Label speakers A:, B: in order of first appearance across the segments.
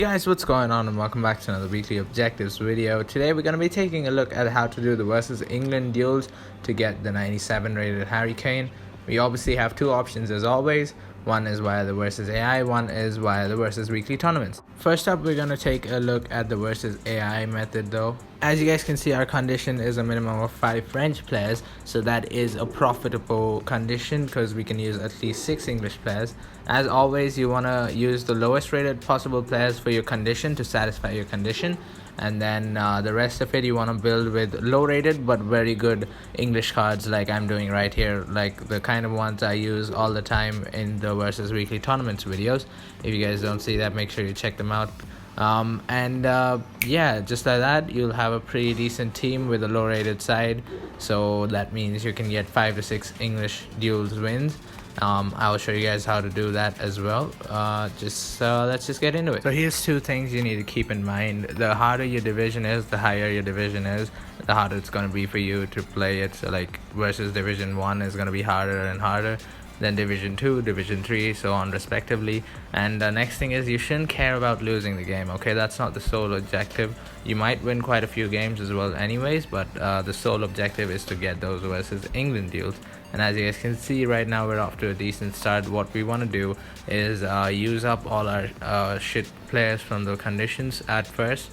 A: Hey guys, what's going on, and welcome back to another weekly objectives video. Today we're going to be taking a look at how to do the versus England duels to get the 97 rated Harry Kane. We obviously have two options as always. One is via the versus AI, one is via the versus weekly tournaments. First up, we're going to take a look at the versus AI method though. As you guys can see, our condition is a minimum of 5 French players, so that is a profitable condition because we can use at least 6 English players. As always, you want to use the lowest rated possible players for your condition to satisfy your condition, and then the rest of it you want to build with low rated but very good English cards, like I'm doing right here, like the kind of ones I use all the time in the versus weekly tournaments videos. If you guys don't see that, make sure you check them out. Yeah, just like that, you'll have a pretty decent team with a low rated side, so that means you can get 5 to 6 English duels wins. I'll show you guys how to do that as well. Let's just get into it. So here's two things you need to keep in mind. The harder your division is, the higher your division is, the harder it's going to be for you to play it. So like versus division 1 is going to be harder and harder, then division 2, division 3, so on respectively. And the next thing is, you shouldn't care about losing the game, okay? That's not the sole objective. You might win quite a few games as well anyways, but the sole objective is to get those versus England deals. And as you guys can see right now, we're off to a decent start. What we want to do is use up all our shit players from the conditions at first.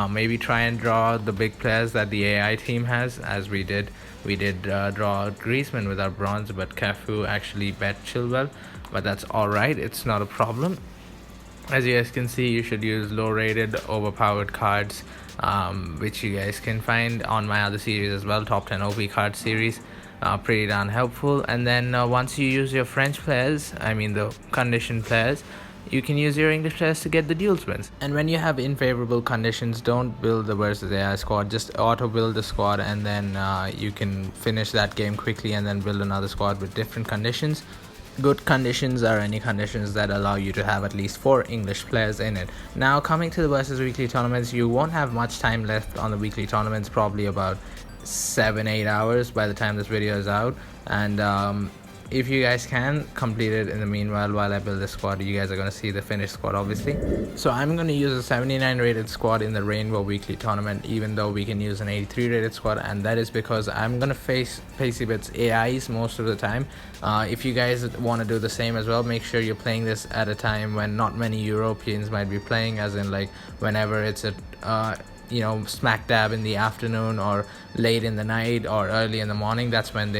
A: Maybe try and draw the big players that the AI team has, as we did. We did draw Griezmann with our bronze, but Cafu actually bet Chilwell, but that's alright, it's not a problem. As you guys can see, you should use low rated overpowered cards, which you guys can find on my other series as well, top 10 OP card series. Pretty darn helpful. And then once you use your French players, I mean the condition players, you can use your English players to get the duels wins. And when you have unfavorable conditions, don't build the versus AI squad, just auto build the squad, and then you can finish that game quickly and then build another squad with different conditions. Good conditions are any conditions that allow you to have at least 4 English players in it. Now, coming to the versus weekly tournaments, you won't have much time left on the weekly tournaments, probably about 7-8 hours by the time this video is out. And if you guys can complete it in the meanwhile while I build the squad, you guys are going to see the finished squad obviously. So I'm going to use a 79 rated squad in the Rainbow weekly tournament, even though we can use an 83 rated squad, and that is because I'm going to face Pacybits AIs most of the time. If you guys want to do the same as well, make sure you're playing this at a time when not many Europeans might be playing, as in like whenever it's a smack dab in the afternoon or late in the night or early in the morning. That's when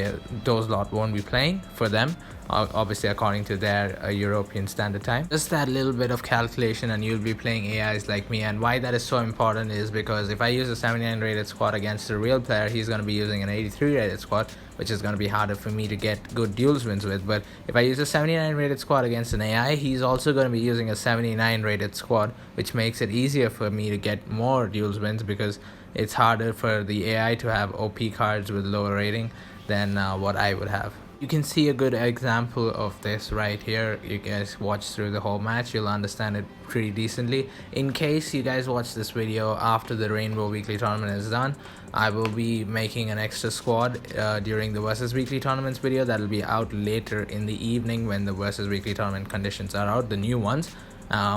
A: those lot won't be playing for them, obviously according to their European standard time. Just that little bit of calculation and you'll be playing AIs like me. And why that is so important is because if I use a 79 rated squad against a real player, he's going to be using an 83 rated squad, which is going to be harder for me to get good duels wins with. But if I use a 79 rated squad against an AI, he's also going to be using a 79 rated squad, which makes it easier for me to get more duels wins, because it's harder for the AI to have OP cards with lower rating than what I would have. You can see a good example of this right here. You guys watch through the whole match, you'll understand it pretty decently. In case you guys watch this video after the Rainbow weekly tournament is done, I will be making an extra squad during the versus weekly tournaments video. That'll be out later in the evening when the versus weekly tournament conditions are out, the new ones.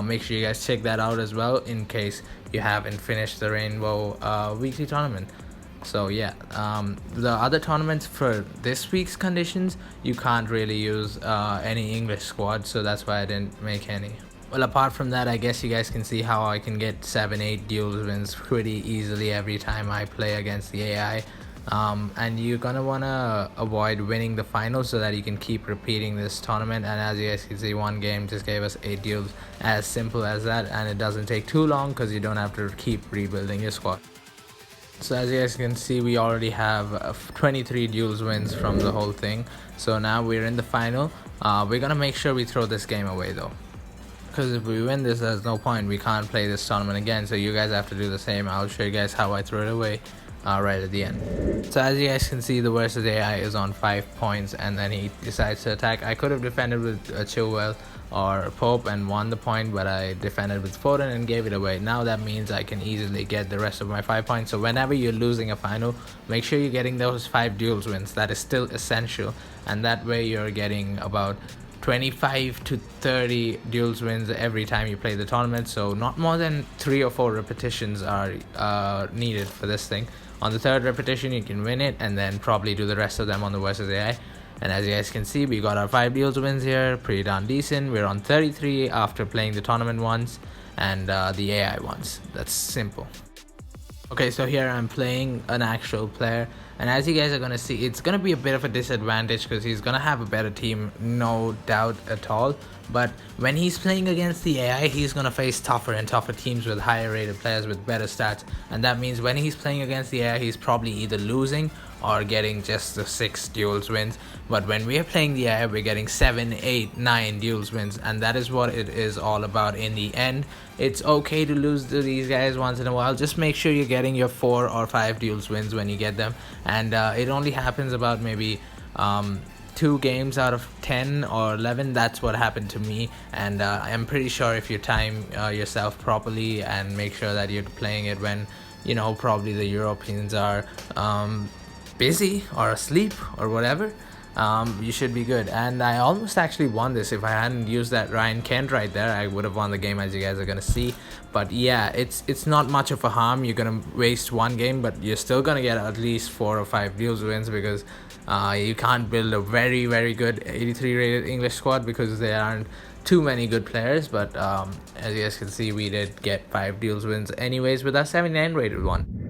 A: Make sure you guys check that out as well in case you haven't finished the Rainbow weekly tournament. So yeah, the other tournaments for this week's conditions, you can't really use any English squad, so that's why I didn't make any. Well, apart from that, I guess you guys can see how I can get 7-8 duels wins pretty easily every time I play against the AI. And you're gonna wanna avoid winning the final so that you can keep repeating this tournament. And as you guys can see, one game just gave us 8 duels, as simple as that, and it doesn't take too long because you don't have to keep rebuilding your squad. So as you guys can see, we already have 23 duels wins from the whole thing. So now we're in the final. We're gonna make sure we throw this game away though, because if we win this, there's no point. We can't play this tournament again, so you guys have to do the same. I'll show you guys how I throw it away right at the end. So as you guys can see, the versus AI is on 5 points, and then he decides to attack. I could have defended with Chilwell or Pope and won the point, but I defended with Foden and gave it away. Now that means I can easily get the rest of my 5 points. So whenever you're losing a final, make sure you're getting those 5 duels wins. That is still essential, and that way you're getting about 25 to 30 duels wins every time you play the tournament, so not more than 3 or 4 repetitions are needed for this thing. On the third repetition you can win it, and then probably do the rest of them on the versus AI. And as you guys can see, we got our 5 duels wins here, pretty darn decent. We're on 33 after playing the tournament once and the AI once. That's simple. Okay, so here I'm playing an actual player, and as you guys are gonna see, it's gonna be a bit of a disadvantage because he's gonna have a better team, no doubt at all. But when he's playing against the AI, he's gonna face tougher and tougher teams with higher rated players with better stats, and that means when he's playing against the AI, he's probably either losing or getting just the 6 duels wins. But when we are playing the AI, we're getting 7, 8, 9 duels wins, and that is what it is all about in the end. It's okay to lose to these guys once in a while. Just make sure you're getting your 4 or 5 duels wins when you get them, and it only happens about maybe 2 games out of 10 or 11. That's what happened to me, and I'm pretty sure if you time yourself properly and make sure that you're playing it when, you know, probably the Europeans are busy or asleep or whatever, you should be good. And I almost actually won this. If I hadn't used that Ryan Kent right there, I would have won the game, as you guys are gonna see. But yeah, it's not much of a harm. You're gonna waste 1 game, but you're still gonna get at least 4 or 5 duels wins, because you can't build a very good 83 rated English squad because there aren't too many good players. But as you guys can see, we did get 5 duels wins anyways with our 79 rated one.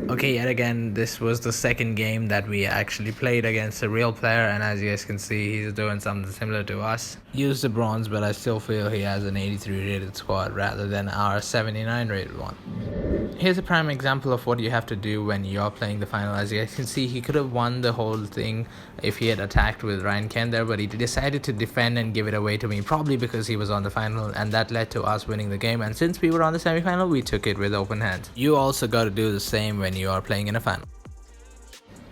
A: Okay, yet again, this was the second game that we actually played against a real player, and as you guys can see, he's doing something similar to us. Used the bronze, but I still feel he has an 83 rated squad rather than our 79 rated one. Here's a prime example of what you have to do when you're playing the final. As you guys can see, he could have won the whole thing if he had attacked with Ryan Kent there, but he decided to defend and give it away to me, probably because he was on the final, and that led to us winning the game. And since we were on the semi-final, we took it with open hands. You also got to do the same when you are playing in a final.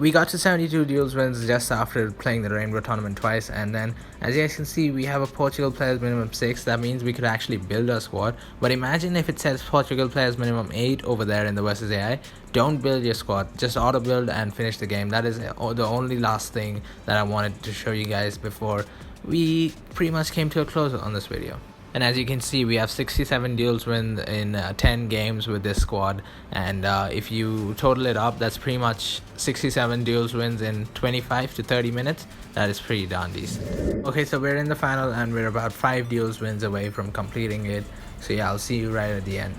A: We got to 72 duels wins just after playing the Rainbow tournament twice, and then as you guys can see, we have a Portugal players minimum 6. That means we could actually build our squad. But imagine if it says Portugal players minimum 8 over there in the versus AI. Don't build your squad, just auto build and finish the game. That is the only last thing that I wanted to show you guys before we pretty much came to a close on this video. And as you can see, we have 67 duels wins in 10 games with this squad, and if you total it up, that's pretty much 67 duels wins in 25 to 30 minutes. That is pretty darn decent. Okay, so we're in the final and we're about 5 duels wins away from completing it. So yeah, I'll see you right at the end.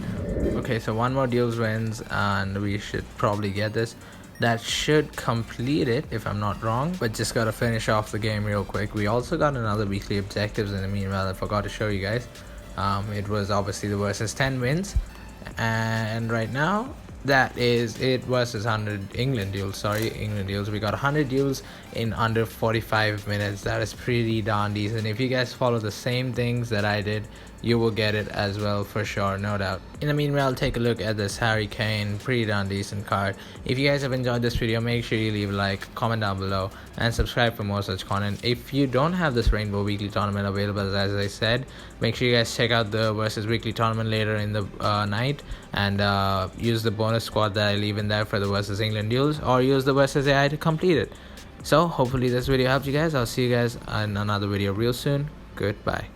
A: Okay, so 1 more duels wins and we should probably get this. That should complete it if I'm not wrong, but just gotta finish off the game real quick. We also got another weekly objectives in the meanwhile. I forgot to show you guys. It was obviously the versus 10 wins, and right now that is it versus 100 England duels. We got 100 duels in under 45 minutes. That is pretty darn decent. If you guys follow the same things that I did, you will get it as well for sure, no doubt. In the meanwhile, take a look at this Harry Kane, pretty darn decent card. If you guys have enjoyed this video, make sure you leave a like, comment down below, and subscribe for more such content. If you don't have this Rainbow Weekly Tournament available, as I said, make sure you guys check out the Versus Weekly Tournament later in the night, and use the bonus squad that I leave in there for the Versus England duels, or use the Versus AI to complete it. So hopefully this video helped you guys. I'll see you guys in another video real soon. Goodbye.